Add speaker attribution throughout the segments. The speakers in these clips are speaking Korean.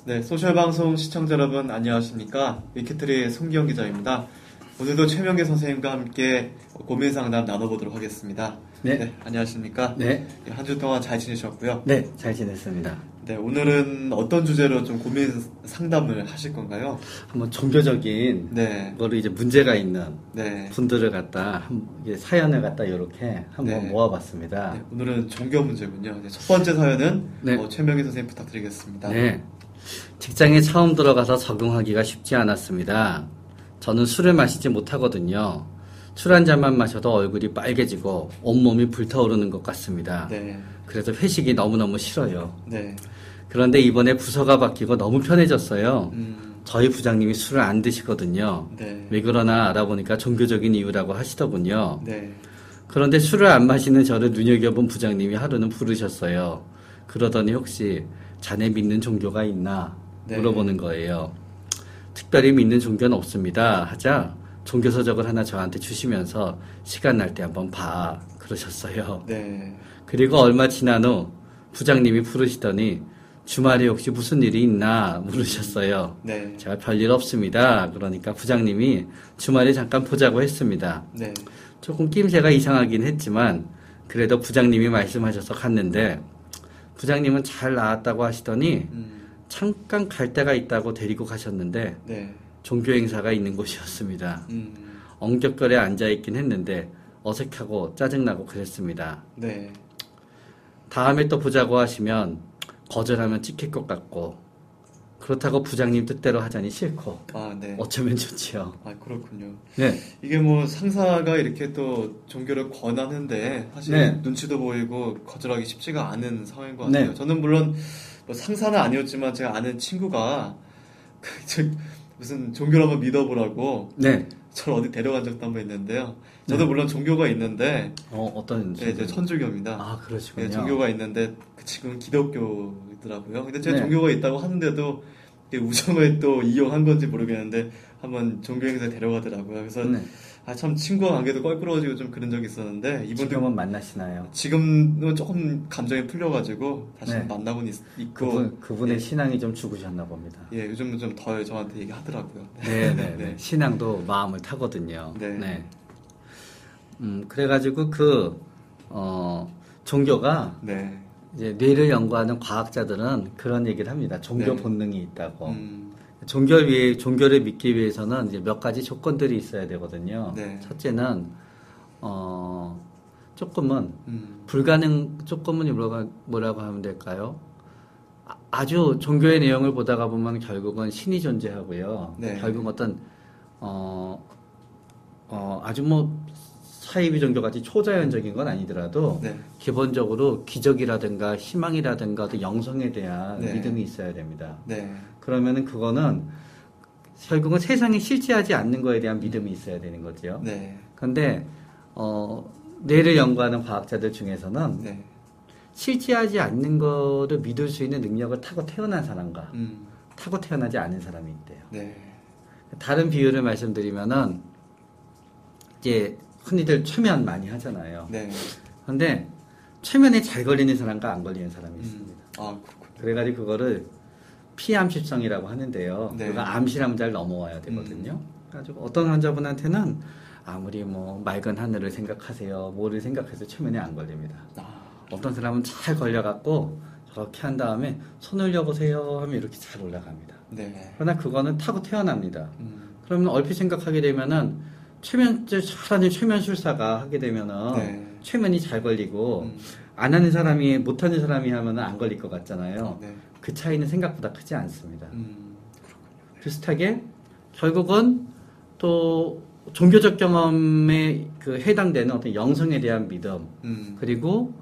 Speaker 1: 네, 소셜방송 시청자 여러분 안녕하십니까? 위키트리의 송기영 기자입니다. 오늘도 최명계 선생님과 함께 고민 상담 나눠보도록 하겠습니다.
Speaker 2: 네.
Speaker 1: 안녕하십니까?
Speaker 2: 네.
Speaker 1: 한 주 동안 잘 지내셨고요.
Speaker 2: 네, 잘 지냈습니다.
Speaker 1: 네, 오늘은 어떤 주제로 좀 고민 상담을 하실 건가요?
Speaker 2: 한번 종교적인 거로 이제 문제가 있는 분들을 갖다 사연을 갖다 이렇게 한번 모아봤습니다.
Speaker 1: 네, 오늘은 종교 문제군요. 첫 번째 사연은 최명희 선생님 부탁드리겠습니다.
Speaker 2: 네. 직장에 처음 들어가서 적응하기가 쉽지 않았습니다. 저는 술을 마시지 못하거든요. 술 한 잔만 마셔도 얼굴이 빨개지고 온몸이 불타오르는 것 같습니다.
Speaker 1: 네.
Speaker 2: 그래서 회식이 너무너무 싫어요.
Speaker 1: 네.
Speaker 2: 그런데 이번에 부서가 바뀌고 너무 편해졌어요. 저희 부장님이 술을 안 드시거든요.
Speaker 1: 네.
Speaker 2: 왜 그러나 알아보니까 종교적인 이유라고 하시더군요.
Speaker 1: 네.
Speaker 2: 그런데 술을 안 마시는 저를 눈여겨본 부장님이 하루는 부르셨어요. 그러더니 혹시 자네 믿는 종교가 있나 물어보는 거예요. 특별히 믿는 종교는 없습니다 하자 종교 서적을 하나 저한테 주시면서 시간 날 때 한번 봐 그러셨어요.
Speaker 1: 네.
Speaker 2: 그리고 얼마 지난 후 부장님이 부르시더니 주말에 혹시 무슨 일이 있나 물으셨어요.
Speaker 1: 네.
Speaker 2: 제가 별일 없습니다. 그러니까 부장님이 주말에 잠깐 보자고 했습니다.
Speaker 1: 네.
Speaker 2: 조금 낌새가 이상하긴 했지만 그래도 부장님이 말씀하셔서 갔는데 부장님은 잘 나왔다고 하시더니 잠깐 갈 데가 있다고 데리고 가셨는데 종교 행사가 있는 곳이었습니다. 엉겹결에 앉아있긴 했는데 어색하고 짜증나고 그랬습니다.
Speaker 1: 네.
Speaker 2: 다음에 또 보자고 하시면 거절하면 찍힐 것 같고 그렇다고 부장님 뜻대로 하자니 싫고 어쩌면 좋지요.
Speaker 1: 그렇군요.
Speaker 2: 네.
Speaker 1: 이게 상사가 이렇게 또 종교를 권하는데 사실 눈치도 보이고 거절하기 쉽지가 않은 상황인 것 같아요. 저는 물론 상사는 아니었지만 제가 아는 친구가 무슨 종교를 한번 믿어보라고 저를 어디 데려간 적도 한번 있는데요. 저도 물론 종교가 있는데
Speaker 2: 어떤
Speaker 1: 이제 천주교입니다.
Speaker 2: 그러시군요.
Speaker 1: 종교가 있는데 그 친구는 기독교더라고요. 근데 제가 종교가 있다고 하는데도 우정을 또 이용한 건지 모르겠는데 한번 종교 행사에 데려가더라고요. 그래서 참 친구와 관계도 껄끄러워지고 좀 그런 적이 있었는데
Speaker 2: 지금은 만나시나요?
Speaker 1: 지금은 조금 감정이 풀려가지고 다시 만나고는 있고
Speaker 2: 그분의 신앙이 좀 죽으셨나 봅니다.
Speaker 1: 예, 요즘은 좀 덜 저한테 얘기하더라고요.
Speaker 2: 네. 신앙도 마음을 타거든요.
Speaker 1: 네.
Speaker 2: 그래가지고 종교가 이제 뇌를 연구하는 과학자들은 그런 얘기를 합니다. 종교 본능이 있다고. 종교를 믿기 위해서는 이제 몇 가지 조건들이 있어야 되거든요. 첫째는 조금은 조금은 뭐라고 하면 될까요? 아주 종교의 내용을 보다가 보면 결국은 신이 존재하고요. 결국 어떤 아주 사이비 종교같이 초자연적인 건 아니더라도 기본적으로 기적이라든가 희망이라든가 어떤 영성에 대한 믿음이 있어야 됩니다. 그러면은 그거는 결국은 세상에 실제하지 않는 거에 대한 믿음이 있어야 되는 거죠. 그런데 뇌를 연구하는 과학자들 중에서는 실제하지 않는 거를 믿을 수 있는 능력을 타고 태어난 사람과 타고 태어나지 않은 사람이 있대요. 다른 비유를 말씀드리면은 이제 흔히들 최면 많이 하잖아요. 그런데 최면에 잘 걸리는 사람과 안 걸리는 사람이 있습니다. 그래가지고 그거를 피암십성이라고 하는데요. 그가 암실암을 잘 넘어와야 되거든요. 그래가지고 어떤 환자분한테는 아무리 맑은 하늘을 생각하세요, 뭐를 생각해서 최면에 안 걸립니다. 어떤 사람은 잘 걸려갖고 저렇게 한 다음에 손 올려보세요 하면 이렇게 잘 올라갑니다. 그러나 그거는 타고 태어납니다. 그러면 얼핏 생각하게 되면은 잘하는 최면술사가 하게 되면은 최면이 잘 걸리고 안 하는 사람이 못하는 사람이 하면은 안 걸릴 것 같잖아요. 그 차이는 생각보다 크지 않습니다. 비슷하게 결국은 또 종교적 경험에 해당되는 어떤 영성에 대한 믿음 그리고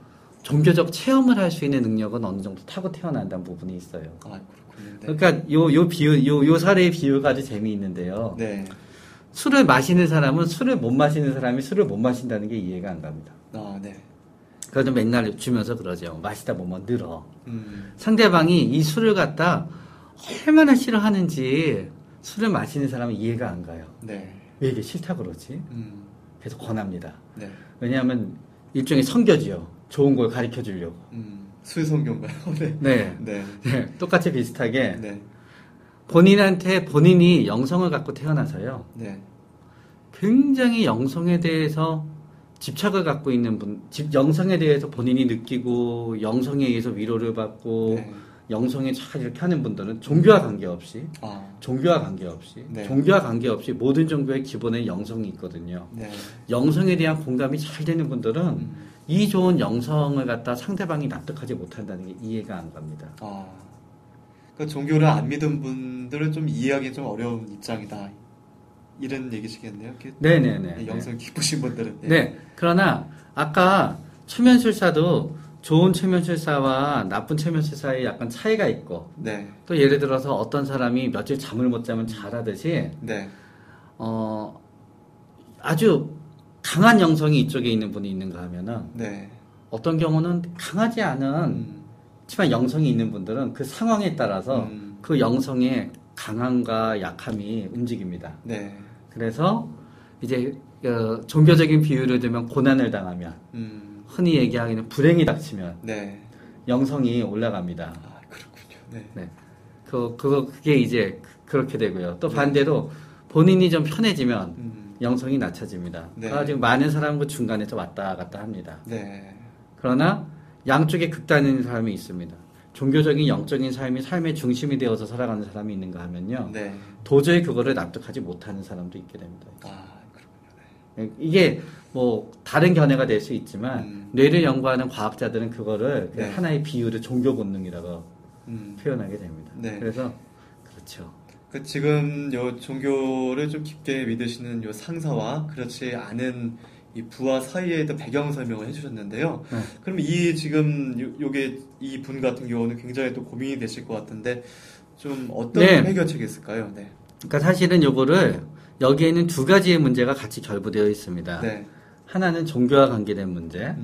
Speaker 2: 종교적 체험을 할 수 있는 능력은 어느 정도 타고 태어난다는 부분이 있어요. 그러니까 요 사례의 비유가 아주 재미있는데요. 술을 마시는 사람은 술을 못 마시는 사람이 술을 못 마신다는 게 이해가 안 갑니다. 그래서 맨날 주면서 그러죠. 마시다 보면 늘어. 상대방이 이 술을 갖다 얼마나 싫어하는지 술을 마시는 사람은 이해가 안 가요. 왜 이게 싫다 그러지? 계속 권합니다. 왜냐하면 일종의 선교지요. 좋은 걸 가르쳐 주려고.
Speaker 1: 수성교인가요? 네.
Speaker 2: 네. 네. 네. 똑같이 비슷하게 네. 본인한테 본인이 영성을 갖고 태어나서요. 네. 굉장히 영성에 대해서 집착을 갖고 있는 분, 영성에 대해서 본인이 느끼고 영성에 의해서 위로를 받고 네. 영성에 잘 이렇게 하는 분들은 종교와 관계없이 종교와 관계없이 네. 종교와 관계없이 모든 종교의 기본에 영성이 있거든요. 네. 영성에 대한 공감이 잘 되는 분들은 이 좋은 영성을 갖다 상대방이 납득하지 못한다는 게 이해가 안 갑니다.
Speaker 1: 그러니까 종교를 안 믿은 분들은 좀 이해하기 좀 어려운 입장이다. 이런 얘기시겠네요.
Speaker 2: 네네네.
Speaker 1: 영성 깊으신 분들은.
Speaker 2: 네. 네. 그러나 아까 최면술사도 좋은 최면술사와 나쁜 최면술사에 약간 차이가 있고, 네. 또 예를 들어서 어떤 사람이 며칠 잠을 못 자면 잘하듯이, 네. 아주 강한 영성이 이쪽에 있는 분이 있는가 하면은, 네. 어떤 경우는 강하지 않은, 하지만 영성이 있는 분들은 그 상황에 따라서 그 영성의 강함과 약함이 움직입니다. 네. 그래서 이제 종교적인 비유를 들면 고난을 당하면 흔히 얘기하기는 불행이 닥치면 네. 영성이 올라갑니다.
Speaker 1: 그렇군요. 네. 네.
Speaker 2: 그게 이제 그렇게 되고요. 또 반대로 본인이 좀 편해지면 영성이 낮춰집니다. 네. 지금 많은 사람과 중간에 좀 왔다 갔다 합니다. 네. 그러나 양쪽에 극단인 사람이 있습니다. 종교적인 영적인 삶이 삶의 중심이 되어서 살아가는 사람이 있는가 하면요. 네. 도저히 그거를 납득하지 못하는 사람도 있게 됩니다.
Speaker 1: 그렇군요.
Speaker 2: 네. 이게 뭐 다른 견해가 될 수 있지만 뇌를 연구하는 과학자들은 그거를 네. 하나의 비유를 종교 본능이라고 표현하게 됩니다. 네. 그래서 그렇죠.
Speaker 1: 지금 요 종교를 좀 깊게 믿으시는 요 상사와 그렇지 않은 이 부하 사이에도 배경 설명을 해주셨는데요. 네. 그럼 이 지금 요게 이 분 같은 경우는 굉장히 또 고민이 되실 것 같은데 좀 어떤 네. 해결책이 있을까요? 네.
Speaker 2: 그러니까 사실은 요거를 여기에는 두 가지의 문제가 같이 결부되어 있습니다. 네. 하나는 종교와 관계된 문제.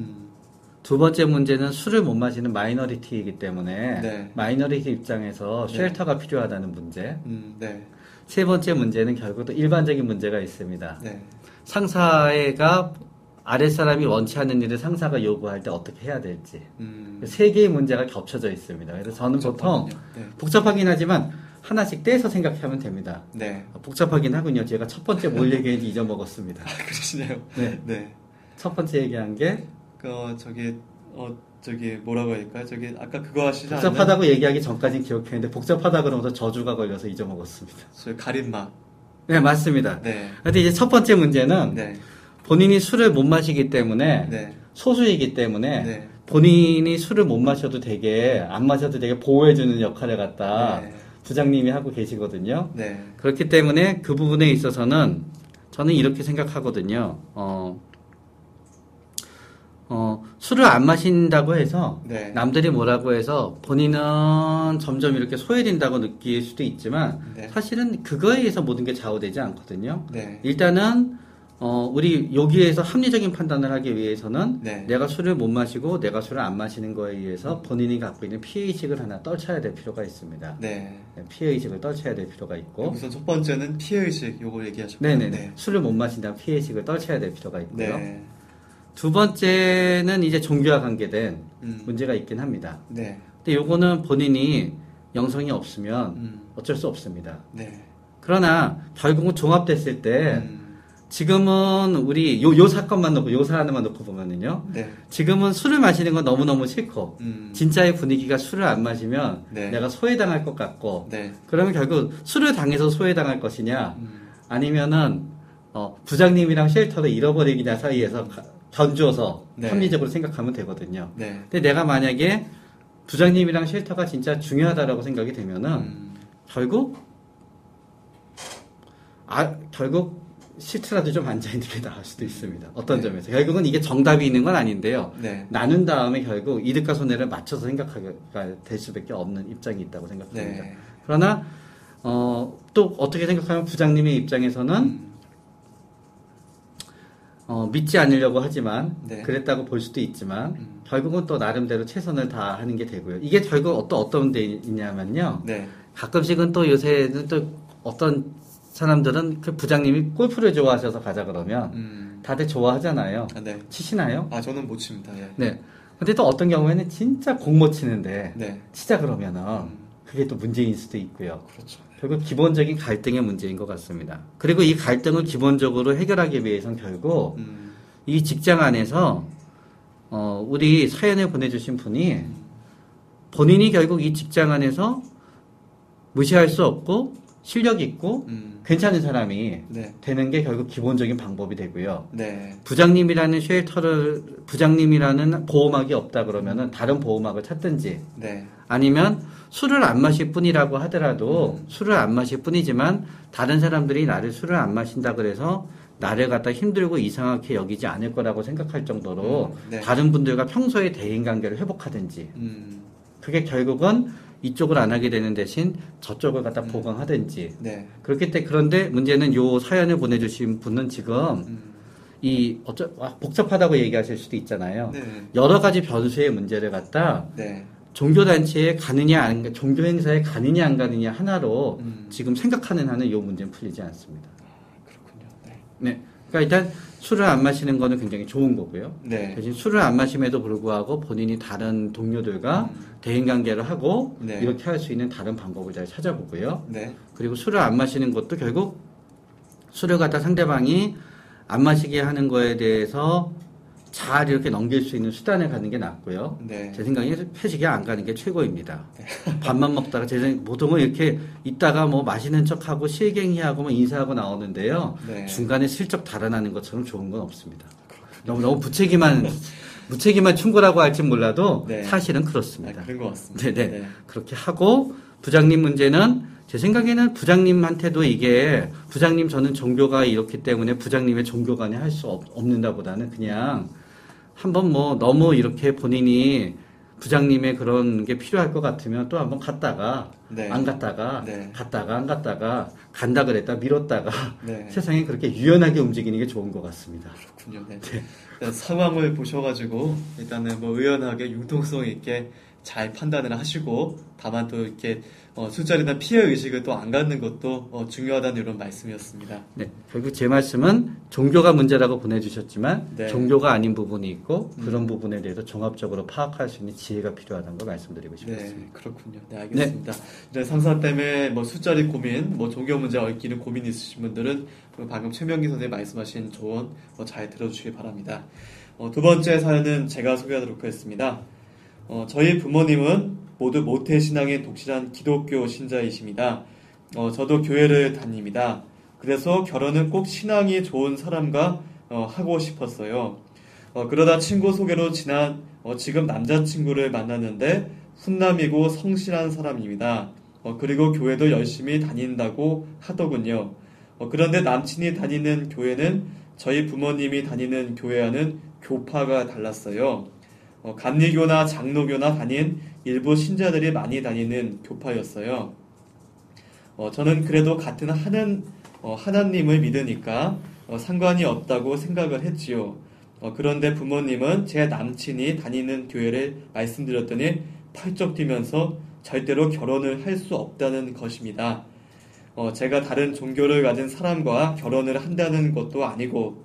Speaker 2: 두 번째 문제는 술을 못 마시는 마이너리티이기 때문에 네. 마이너리티 입장에서 쉘터가 네. 필요하다는 문제. 네. 세 번째 문제는 결국 또 일반적인 문제가 있습니다. 네. 상사가 아랫사람이 원치 않는 일을 상사가 요구할 때 어떻게 해야 될지 세 개의 문제가 겹쳐져 있습니다. 그래서 저는 보통 네. 복잡하긴 하지만 하나씩 떼서 생각하면 됩니다. 네. 복잡하긴 하군요. 제가 첫 번째 뭘 얘기했는지 잊어먹었습니다.
Speaker 1: 그러시네요.
Speaker 2: 네. 네. 첫 번째 얘기한 게
Speaker 1: 저기 뭐라고 할까요? 아까 그거 하시지 않나요?
Speaker 2: 복잡하다고 얘기하기 전까지는 기억했는데 복잡하다 그러면서 저주가 걸려서 잊어먹었습니다.
Speaker 1: 가림막.
Speaker 2: 네, 맞습니다. 네. 근데 이제 첫 번째 문제는 네. 본인이 술을 못 마시기 때문에 네. 소수이기 때문에 네. 본인이 술을 못 마셔도 되게 안 마셔도 되게 보호해주는 역할을 갖다 네. 부장님이 하고 계시거든요. 네. 그렇기 때문에 그 부분에 있어서는 저는 이렇게 생각하거든요. 술을 안 마신다고 해서 네. 남들이 뭐라고 해서 본인은 점점 이렇게 소외된다고 느낄 수도 있지만 네. 사실은 그거에 의해서 모든 게 좌우되지 않거든요. 네. 일단은 우리 여기에서 합리적인 판단을 하기 위해서는 네. 내가 술을 못 마시고 내가 술을 안 마시는 거에 의해서 본인이 갖고 있는 피해의식을 하나 떨쳐야 될 필요가 있습니다. 네. 피해의식을 떨쳐야 될 필요가 있고
Speaker 1: 우선 첫 번째는 피해의식 요걸 얘기하셨고요.
Speaker 2: 네네네. 네. 술을 못 마신다면 피해의식을 떨쳐야 될 필요가 있고요. 네. 두 번째는 이제 종교와 관계된 문제가 있긴 합니다. 네. 근데 요거는 본인이 영성이 없으면 어쩔 수 없습니다. 네. 그러나 결국은 종합됐을 때 지금은 우리 요 사건만 놓고 요 사안만 놓고 보면은요. 네. 지금은 술을 마시는 건 너무너무 싫고 진짜의 분위기가 술을 안 마시면 네. 내가 소외당할 것 같고 네. 그러면 결국 술을 당해서 소외당할 것이냐 아니면은 부장님이랑 쉘터를 잃어버리기냐 사이에서 견주어서 네. 합리적으로 생각하면 되거든요. 네. 근데 내가 만약에 부장님이랑 쉘터가 진짜 중요하다라고 생각이 되면은 결국 시트라도 좀 앉아있는 게 나을 수도 있습니다. 어떤 네. 점에서. 결국은 이게 정답이 있는 건 아닌데요. 네. 나눈 다음에 결국 이득과 손해를 맞춰서 생각하게 될 수밖에 없는 입장이 있다고 생각합니다. 네. 그러나 또 어떻게 생각하면 부장님의 입장에서는 믿지 않으려고 하지만 네. 그랬다고 볼 수도 있지만 결국은 또 나름대로 최선을 다하는 게 되고요. 이게 결국 어떤 데 있냐면요. 네. 가끔씩은 또 요새는 또 어떤 사람들은 그 부장님이 골프를 좋아하셔서 가자 그러면 다들 좋아하잖아요. 네. 치시나요?
Speaker 1: 저는 못 칩니다. 예.
Speaker 2: 네. 근데 또 어떤 경우에는 진짜 공 못 치는데 치자 그러면은 그게 또 문제일 수도 있고요.
Speaker 1: 그렇죠.
Speaker 2: 결국 기본적인 갈등의 문제인 것 같습니다. 그리고 이 갈등을 기본적으로 해결하기 위해서는 결국 이 직장 안에서 우리 사연을 보내주신 분이 본인이 결국 이 직장 안에서 무시할 수 없고 실력 있고 괜찮은 사람이 되는 게 결국 기본적인 방법이 되고요. 부장님이라는 부장님이라는 보호막이 없다 그러면은 다른 보호막을 찾든지 아니면 술을 안 마실 뿐이라고 하더라도 술을 안 마실 뿐이지만 다른 사람들이 나를 술을 안 마신다 그래서 나를 갖다 힘들고 이상하게 여기지 않을 거라고 생각할 정도로 다른 분들과 평소에 대인관계를 회복하든지 그게 결국은 이쪽을 안 하게 되는 대신 저쪽을 갖다 보강하든지 그렇기 때문에 그런데 문제는 요 사연을 보내주신 분은 지금 복잡하다고 얘기하실 수도 있잖아요. 여러 가지 변수의 문제를 갖다 종교단체에 가느냐 종교 행사에 가느냐 안 가느냐 하나로 지금 생각하는 한은 이 문제는 풀리지 않습니다.
Speaker 1: 그렇군요.
Speaker 2: 네. 그러니까 일단 술을 안 마시는 거는 굉장히 좋은 거고요. 대신 술을 안 마심에도 불구하고 본인이 다른 동료들과 대인관계를 하고 이렇게 할 수 있는 다른 방법을 잘 찾아보고요. 그리고 술을 안 마시는 것도 결국 술을 갖다 상대방이 안 마시게 하는 거에 대해서 잘 이렇게 넘길 수 있는 수단을 갖는 게 낫고요. 제 생각에 회식에 안 가는 게 최고입니다. 밥만 먹다가 보통은 이렇게 있다가 뭐 마시는 척하고 실갱이하고 뭐 인사하고 나오는데요. 중간에 슬쩍 달아나는 것처럼 좋은 건 없습니다. 너무 무책임한 충고라고 할지 몰라도 사실은 그렇습니다.
Speaker 1: 그런 것 같습니다.
Speaker 2: 그렇게 하고 부장님 문제는 제 생각에는 부장님한테도 이게 부장님 저는 종교가 이렇기 때문에 부장님의 종교관에 할 수 없는다보다는 그냥 한번 뭐 너무 이렇게 본인이 부장님의 그런 게 필요할 것 같으면 또 한번 갔다가 안 갔다가 갔다가 안 갔다가 간다 그랬다 미뤘다가 세상에 그렇게 유연하게 움직이는 게 좋은 것 같습니다.
Speaker 1: 그렇군요. 일단 상황을 보셔가지고 일단은 뭐 의연하게 융통성 있게 잘 판단을 하시고 다만 또 이렇게 술자리나 피해 의식을 또 안 갖는 것도 중요하다는 이런 말씀이었습니다.
Speaker 2: 결국 제 말씀은 종교가 문제라고 보내주셨지만 종교가 아닌 부분이 있고 그런 부분에 대해서 종합적으로 파악할 수 있는 지혜가 필요하다는 걸 말씀드리고 싶습니다.
Speaker 1: 그렇군요. 알겠습니다. 이제 상사 때문에 뭐 술자리 고민, 뭐 종교 문제 얽히는 고민 있으신 분들은 방금 최명기 선생님 말씀하신 조언 잘 들어주시기 바랍니다. 두 번째 사연은 제가 소개하도록 하겠습니다. 저희 부모님은 모두 모태신앙의 독실한 기독교 신자이십니다. 저도 교회를 다닙니다. 그래서 결혼은 꼭 신앙이 좋은 사람과 하고 싶었어요. 그러다 친구 소개로 지금 남자친구를 만났는데 훈남이고 성실한 사람입니다. 그리고 교회도 열심히 다닌다고 하더군요. 그런데 남친이 다니는 교회는 저희 부모님이 다니는 교회와는 교파가 달랐어요. 감리교나 장로교나 다닌 일부 신자들이 많이 다니는 교파였어요. 저는 그래도 같은 하나님을 믿으니까 상관이 없다고 생각을 했지요. 그런데 부모님은 제 남친이 다니는 교회를 말씀드렸더니 펄쩍 뛰면서 절대로 결혼을 할 수 없다는 것입니다. 제가 다른 종교를 가진 사람과 결혼을 한다는 것도 아니고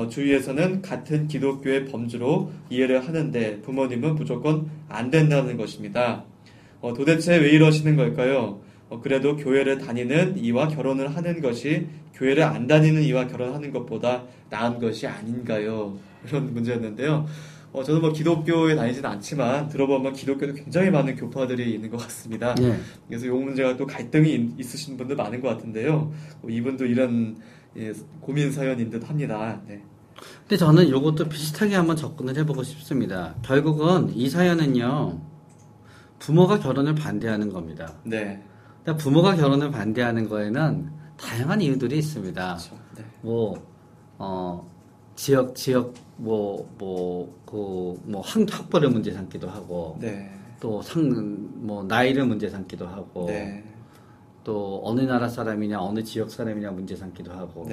Speaker 1: 주위에서는 같은 기독교의 범주로 이해를 하는데 부모님은 무조건 안 된다는 것입니다. 도대체 왜 이러시는 걸까요? 그래도 교회를 다니는 이와 결혼을 하는 것이 교회를 안 다니는 이와 결혼하는 것보다 나은 것이 아닌가요? 이런 문제였는데요. 저는 뭐 기독교에 다니지는 않지만 들어보면 기독교도 굉장히 많은 교파들이 있는 것 같습니다. 그래서 이 문제가 또 갈등이 있으신 분들 많은 것 같은데요. 이분도 이런 고민 사연인 듯 합니다.
Speaker 2: 근데 저는 이것도 비슷하게 한번 접근을 해보고 싶습니다. 결국은 이 사연은요, 부모가 결혼을 반대하는 겁니다. 그러니까 부모가 결혼을 반대하는 거에는 다양한 이유들이 있습니다. 그렇죠. 지역, 학벌을 문제 삼기도 하고, 또 나이를 문제 삼기도 하고, 또 어느 나라 사람이냐 어느 지역 사람이냐 문제 삼기도 하고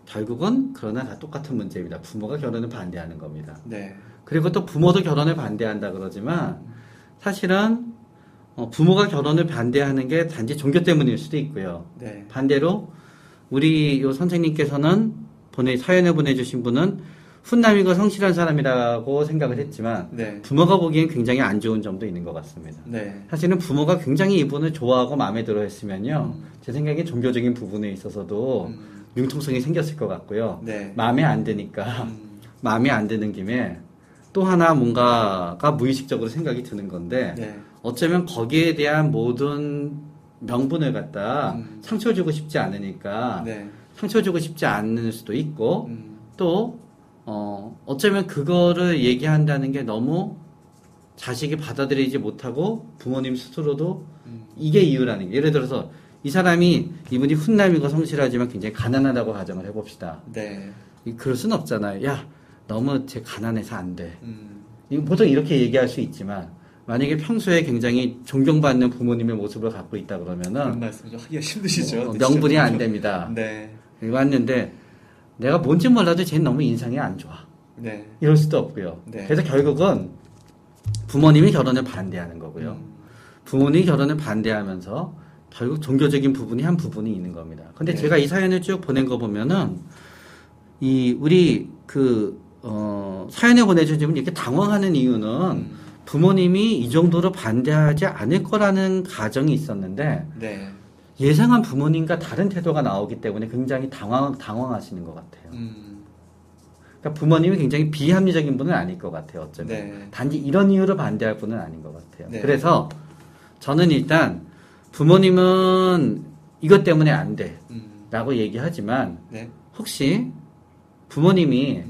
Speaker 2: 결국은 그러나 다 똑같은 문제입니다. 부모가 결혼을 반대하는 겁니다. 그리고 또 부모도 결혼을 반대한다 그러지만 사실은 부모가 결혼을 반대하는 게 단지 종교 때문일 수도 있고요. 반대로 우리 요 선생님께서는 사연을 보내주신 분은 훈남이고 성실한 사람이라고 생각을 했지만
Speaker 1: 네.
Speaker 2: 부모가 보기엔 굉장히 안 좋은 점도 있는 것 같습니다.
Speaker 1: 네.
Speaker 2: 사실은 부모가 굉장히 이분을 좋아하고 마음에 들어 했으면요. 제 생각에 종교적인 부분에 있어서도 융통성이 생겼을 것 같고요.
Speaker 1: 네.
Speaker 2: 마음에 안 드니까 마음에 안 드는 김에 또 하나 뭔가가 무의식적으로 생각이 드는 건데
Speaker 1: 네.
Speaker 2: 어쩌면 거기에 대한 모든 명분을 갖다 상처 주고 싶지 않으니까
Speaker 1: 네.
Speaker 2: 상처 주고 싶지 않을 수도 있고 또 어쩌면 그거를 얘기한다는 게 너무 자식이 받아들이지 못하고 부모님 스스로도 이게 이유라는 게 예를 들어서 이분이 훈남이고 성실하지만 굉장히 가난하다고 가정을 해봅시다.
Speaker 1: 네.
Speaker 2: 그럴 순 없잖아요. 야, 너무 쟤 가난해서 안 돼. 보통 이렇게 얘기할 수 있지만 만약에 평소에 굉장히 존경받는 부모님의 모습을 갖고 있다 그러면은
Speaker 1: 그런 말씀 좀 하기가 힘드시죠.
Speaker 2: 명분이 안 됩니다.
Speaker 1: 네.
Speaker 2: 왔는데 내가 뭔지 몰라도 쟤는 너무 인상이 안 좋아.
Speaker 1: 네.
Speaker 2: 이럴 수도 없고요.
Speaker 1: 네.
Speaker 2: 그래서 결국은 부모님이 결혼을 반대하는 거고요. 부모님이 결혼을 반대하면서 결국 종교적인 부분이 한 부분이 있는 겁니다. 근데
Speaker 1: 네.
Speaker 2: 제가 이 사연을 쭉 보낸 거 보면은 우리 사연을 보내주신 분이 이렇게 당황하는 이유는 부모님이 이 정도로 반대하지 않을 거라는 가정이 있었는데
Speaker 1: 네.
Speaker 2: 예상한 부모님과 다른 태도가 나오기 때문에 굉장히 당황하시는 것 같아요. 그러니까 부모님이 굉장히 비합리적인 분은 아닐 것 같아요. 어쩌면.
Speaker 1: 네.
Speaker 2: 단지 이런 이유로 반대할 분은 아닌 것 같아요.
Speaker 1: 네.
Speaker 2: 그래서 저는 일단 부모님은 이것 때문에 안 돼. 라고 얘기하지만
Speaker 1: 네.
Speaker 2: 혹시 부모님이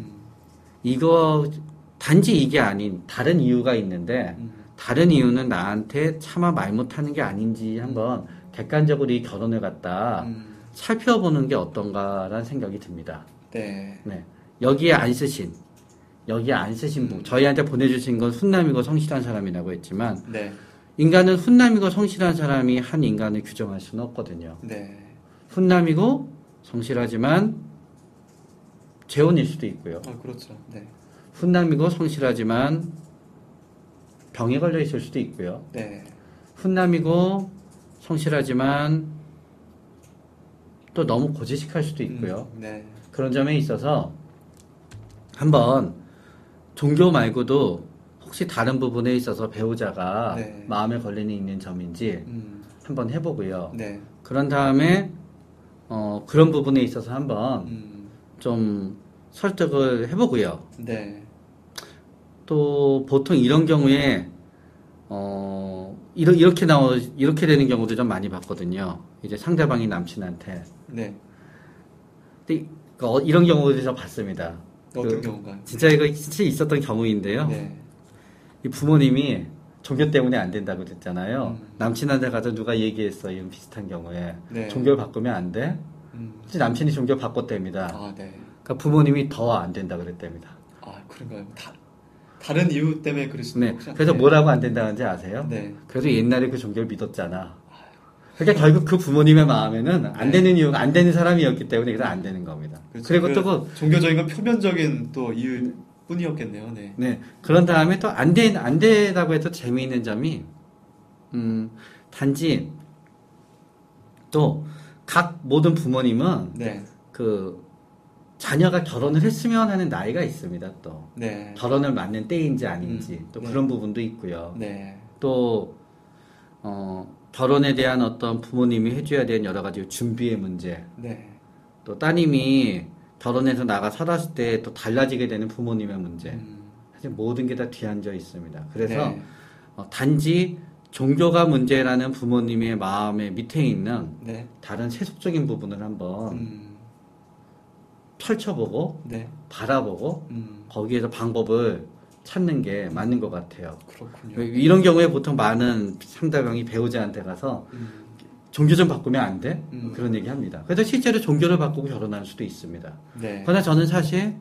Speaker 2: 단지 이게 아닌 다른 이유가 있는데 다른 이유는 나한테 차마 말 못하는 게 아닌지 한번 객관적으로 이 결혼을 갖다 살펴보는 게 어떤가라는 생각이 듭니다.
Speaker 1: 네.
Speaker 2: 네. 여기에 안 쓰신 분, 저희한테 보내주신 건 훈남이고 성실한 사람이라고 했지만,
Speaker 1: 네.
Speaker 2: 인간은 훈남이고 성실한 사람이 한 인간을 규정할 수는 없거든요.
Speaker 1: 네.
Speaker 2: 훈남이고 성실하지만 재혼일 수도 있고요.
Speaker 1: 그렇죠. 네.
Speaker 2: 훈남이고 성실하지만 병에 걸려 있을 수도 있고요.
Speaker 1: 네.
Speaker 2: 훈남이고 성실하지만 또 너무 고지식할 수도 있고요.
Speaker 1: 네.
Speaker 2: 그런 점에 있어서 한번 종교 말고도 혹시 다른 부분에 있어서 배우자가
Speaker 1: 네.
Speaker 2: 마음에 걸리는 있는 점인지 한번 해보고요.
Speaker 1: 네.
Speaker 2: 그런 다음에 그런 부분에 있어서 한번 좀 설득을 해보고요.
Speaker 1: 네.
Speaker 2: 또 보통 이런 경우에 이렇게 되는 경우도 좀 많이 봤거든요. 이제 상대방이 남친한테.
Speaker 1: 네.
Speaker 2: 근데 이런 경우도 좀 봤습니다.
Speaker 1: 어떤 경우인가요?
Speaker 2: 진짜 이거 진짜 있었던 경우인데요.
Speaker 1: 네.
Speaker 2: 이 부모님이 종교 때문에 안 된다고 그랬잖아요. 남친한테 가서 누가 얘기했어. 이런 비슷한 경우에.
Speaker 1: 네.
Speaker 2: 종교를 바꾸면 안 돼? 혹시 남친이 종교 바꿨답니다.
Speaker 1: 아, 네.
Speaker 2: 그러니까 부모님이 더 안 된다 그랬답니다.
Speaker 1: 아, 그런가요? 다른 이유 때문에 그럴 수도
Speaker 2: 네. 그래서 뭐라고 안 된다는지 아세요?
Speaker 1: 네.
Speaker 2: 그래도 옛날에 그 종교를 믿었잖아. 그러니까 결국 그 부모님의 마음에는 안 되는 이유가 안 되는 사람이었기 때문에 그래서 안 되는 겁니다.
Speaker 1: 그렇죠.
Speaker 2: 그리고 또
Speaker 1: 종교적인 건 표면적인 또 이유뿐이었겠네요. 네.
Speaker 2: 네. 그런 다음에 또 안 되다고 해도 재미있는 점이 단지 또 각 모든 부모님은
Speaker 1: 네.
Speaker 2: 그 자녀가 결혼을 했으면 하는 나이가 있습니다. 또
Speaker 1: 네.
Speaker 2: 결혼을 맞는 때인지 아닌지 또
Speaker 1: 네.
Speaker 2: 그런 부분도 있고요.
Speaker 1: 네.
Speaker 2: 또 결혼에 대한 어떤 부모님이 해줘야 되는 여러 가지 준비의 문제.
Speaker 1: 네.
Speaker 2: 또 따님이 결혼해서 나가 살았을 때 또 달라지게 되는 부모님의 문제. 사실 모든 게 다 뒤앉아 있습니다. 그래서
Speaker 1: 네.
Speaker 2: 단지 종교가 문제라는 부모님의 마음의 밑에 있는
Speaker 1: 네.
Speaker 2: 다른 세속적인 부분을 한번 펼쳐보고
Speaker 1: 네.
Speaker 2: 바라보고 거기에서 방법을 찾는 게 맞는 것 같아요.
Speaker 1: 그렇군요.
Speaker 2: 이런 경우에 보통 많은 상대방이 배우자한테 가서 종교 좀 바꾸면 안 돼? 그런 얘기 합니다. 그래서 실제로 종교를 바꾸고 결혼할 수도 있습니다.
Speaker 1: 네.
Speaker 2: 그러나 저는 사실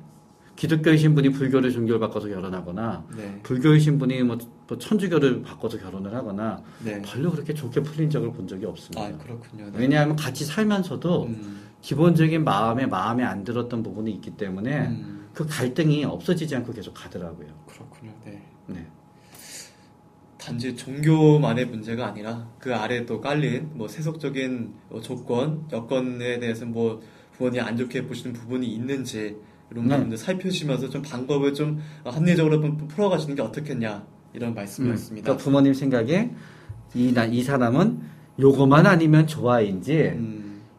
Speaker 2: 기독교이신 분이 불교를 종교를 바꿔서 결혼하거나
Speaker 1: 네.
Speaker 2: 불교이신 분이 뭐 천주교를 바꿔서 결혼을 하거나
Speaker 1: 네.
Speaker 2: 별로 그렇게 좋게 풀린 적을 본 적이 없습니다.
Speaker 1: 아, 그렇군요. 네.
Speaker 2: 왜냐하면 같이 살면서도 기본적인 마음에 안 들었던 부분이 있기 때문에 그 갈등이 없어지지 않고 계속 가더라고요.
Speaker 1: 그렇군요. 네.
Speaker 2: 네.
Speaker 1: 단지 종교만의 문제가 아니라 그 아래 또 깔린 뭐 세속적인 조건, 여건에 대해서 뭐 부모님이 안 좋게 보시는 부분이 있는지 이런 부분들 살펴주시면서 좀 방법을 좀 합리적으로 좀 풀어가시는 게 어떻겠냐 이런 말씀이었습니다.
Speaker 2: 그러니까 부모님 생각에 이 사람은 요거만 아니면 좋아인지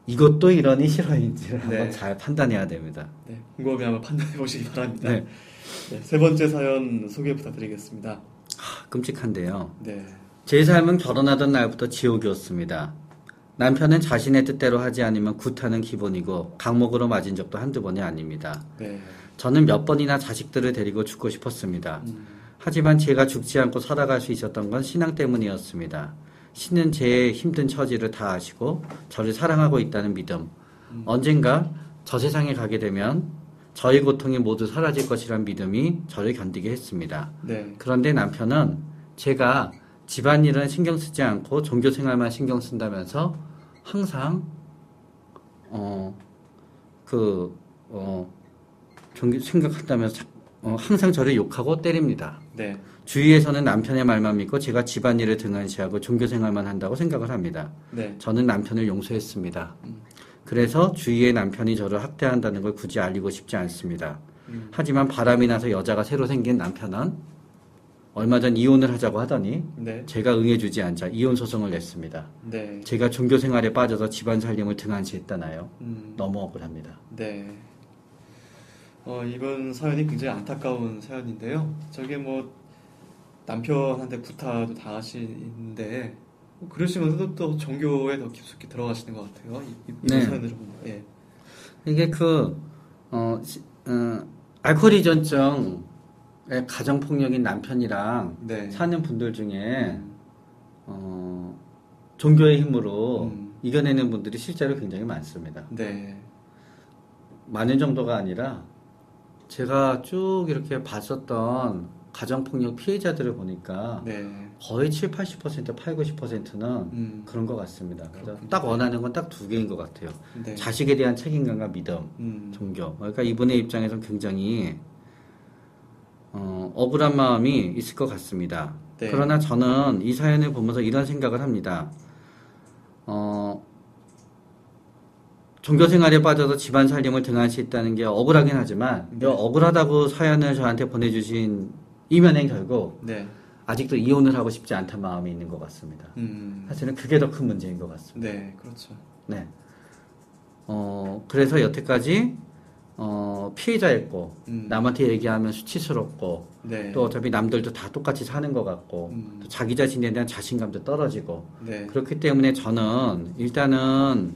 Speaker 2: 이것도 이러니 싫어인지를 한번 잘 판단해야 됩니다.
Speaker 1: 네, 곰곰이 한번 판단해 보시기 바랍니다. 네. 네, 세 번째 사연 소개 부탁드리겠습니다.
Speaker 2: 끔찍한데요. 네. 제 삶은 결혼하던 날부터 지옥이었습니다. 남편은 자신의 뜻대로 하지 않으면 구타는 기본이고 강목으로 맞은 적도 한두 번이 아닙니다. 네. 저는 몇 번이나 자식들을 데리고 죽고 싶었습니다. 하지만 제가 죽지 않고 살아갈 수 있었던 건 신앙 때문이었습니다. 신은 제 힘든 처지를 다 아시고 저를 사랑하고 있다는 믿음. 언젠가 저 세상에 가게 되면 저의 고통이 모두 사라질 것이란 믿음이 저를 견디게 했습니다. 네. 그런데 남편은 제가 집안일은 신경 쓰지 않고 종교생활만 신경 쓴다면서 항상 종교 생각한다면서 항상 저를 욕하고 때립니다. 네. 주위에서는 남편의 말만 믿고 제가 집안일을 등한시하고 종교생활만 한다고 생각을 합니다. 네. 저는 남편을 용서했습니다. 그래서 주위의 남편이 저를 학대한다는 걸 굳이 알리고 싶지 않습니다. 하지만 바람이 나서 여자가 새로 생긴 남편은 얼마 전 이혼을 하자고 하더니 네. 제가 응해주지 않자 이혼 소송을 냈습니다. 네. 제가 종교생활에 빠져서 집안 살림을 등한시했다나요? 너무 억울합니다.
Speaker 1: 네. 이번 사연이 굉장히 안타까운 사연인데요. 저게 뭐 남편한테 구타도 당하시는데 그러시면서도 또 종교에 더 깊숙이 들어가시는 것 같아요. 이번 사연을 보면. 예.
Speaker 2: 이게 알코올依存症가정폭력인 남편이랑 네. 사는 분들 중에 종교의 힘으로 이겨내는 분들이 실제로 굉장히 많습니다. 네. 많은 정도가 아니라 제가 쭉 이렇게 봤었던 가정폭력 피해자들을 보니까 네. 거의 7, 80%, 8, 90%는 그런 것 같습니다. 그래서 딱 원하는 건 딱 두 개인 것 같아요. 네. 자식에 대한 책임감과 믿음, 종교. 그러니까 이분의 입장에서는 굉장히 억울한 마음이 있을 것 같습니다. 네. 그러나 저는 이 사연을 보면서 이런 생각을 합니다. 종교생활에 빠져서 집안 살림을 등한시했다는 게 억울하긴 하지만 네. 억울하다고 사연을 저한테 보내주신 이면엔 결국 네. 아직도 이혼을 하고 싶지 않다는 마음이 있는 것 같습니다. 사실은 그게 더 큰 문제인 것 같습니다.
Speaker 1: 네, 그렇죠.
Speaker 2: 네. 그래서 여태까지 피해자였고 남한테 얘기하면 수치스럽고 네. 또 어차피 남들도 다 똑같이 사는 것 같고 또 자기 자신에 대한 자신감도 떨어지고 네. 그렇기 때문에 저는 일단은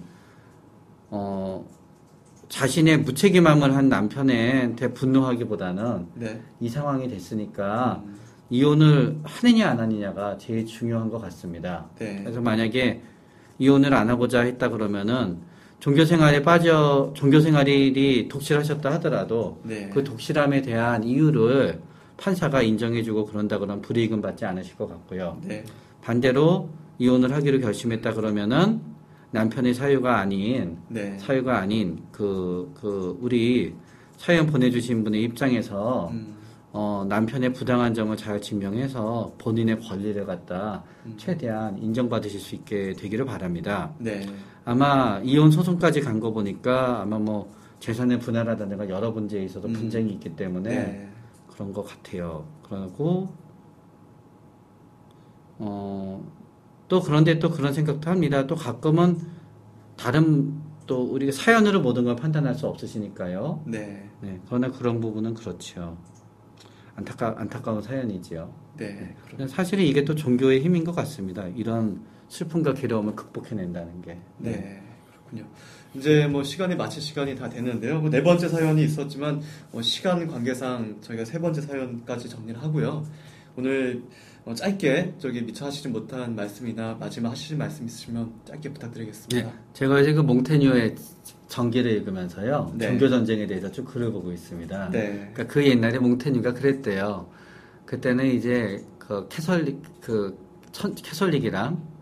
Speaker 2: 자신의 무책임함을 한 남편한테 분노하기보다는 네. 이 상황이 됐으니까 이혼을 하느냐 안 하느냐가 제일 중요한 것 같습니다. 네. 그래서 만약에 이혼을 안 하고자 했다 그러면은 종교생활이 독실하셨다 하더라도 네. 그 독실함에 대한 이유를 판사가 인정해주고 그런다 그러면 불이익은 받지 않으실 것 같고요. 네. 반대로 이혼을 하기로 결심했다 그러면은 남편의 사유가 아닌 우리 사연 보내주신 분의 입장에서 남편의 부당한 점을 잘 증명해서 본인의 권리를 갖다 최대한 인정받으실 수 있게 되기를 바랍니다. 네. 아마 이혼 소송까지 간 거 보니까 아마 뭐 재산을 분할하다든가 여러 문제에 있어서 분쟁이 있기 때문에 네. 그런 것 같아요. 그러고 또 그런데 또 그런 생각도 합니다. 또 가끔은 또 우리가 사연으로 모든 걸 판단할 수 없으시니까요. 네. 네. 그러나 그런 부분은 그렇죠. 안타까운 사연이지요. 네. 네. 사실은 이게 또 종교의 힘인 것 같습니다. 이런 슬픔과 괴로움을 극복해낸다는 게.
Speaker 1: 네. 그렇군요. 이제 뭐 시간이 마칠 시간이 다 됐는데요. 뭐 네 번째 사연이 있었지만 시간 관계상 저희가 세 번째 사연까지 정리를 하고요. 오늘 짧게 미처 하시지 못한 말씀이나 마지막 하실 말씀 있으시면 짧게 부탁드리겠습니다.
Speaker 2: 네, 제가 이제 그 몽테뉴의 전기를 읽으면서요. 네. 종교 전쟁에 대해서 쭉 글을 보고 있습니다. 네. 그러니까 그 옛날에 몽테뉴가 그랬대요. 그때는 이제 캐톨릭이랑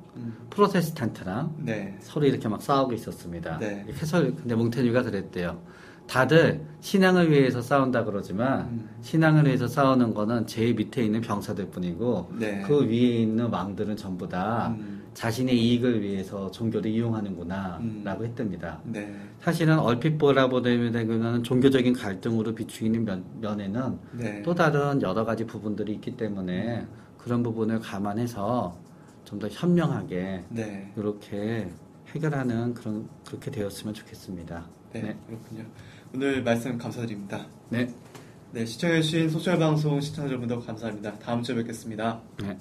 Speaker 2: 프로테스탄트랑 네. 서로 이렇게 막 싸우고 있었습니다. 네. 근데 몽테뉴가 그랬대요. 다들 신앙을 위해서 싸운다 그러지만 신앙을 위해서 싸우는 거는 제일 밑에 있는 병사들 뿐이고 네. 그 위에 있는 왕들은 전부 다 자신의 이익을 위해서 종교를 이용하는구나라고 했답니다. 네. 사실은 얼핏 보라보면 종교적인 갈등으로 비추이는 면에는 네. 또 다른 여러 가지 부분들이 있기 때문에 그런 부분을 감안해서 좀 더 현명하게 네. 이렇게 해결하는 그렇게 되었으면 좋겠습니다.
Speaker 1: 네, 네. 그렇군요. 오늘 말씀 감사드립니다. 네. 네, 시청해주신 소셜방송 시청자분들 감사합니다. 다음 주에 뵙겠습니다. 네.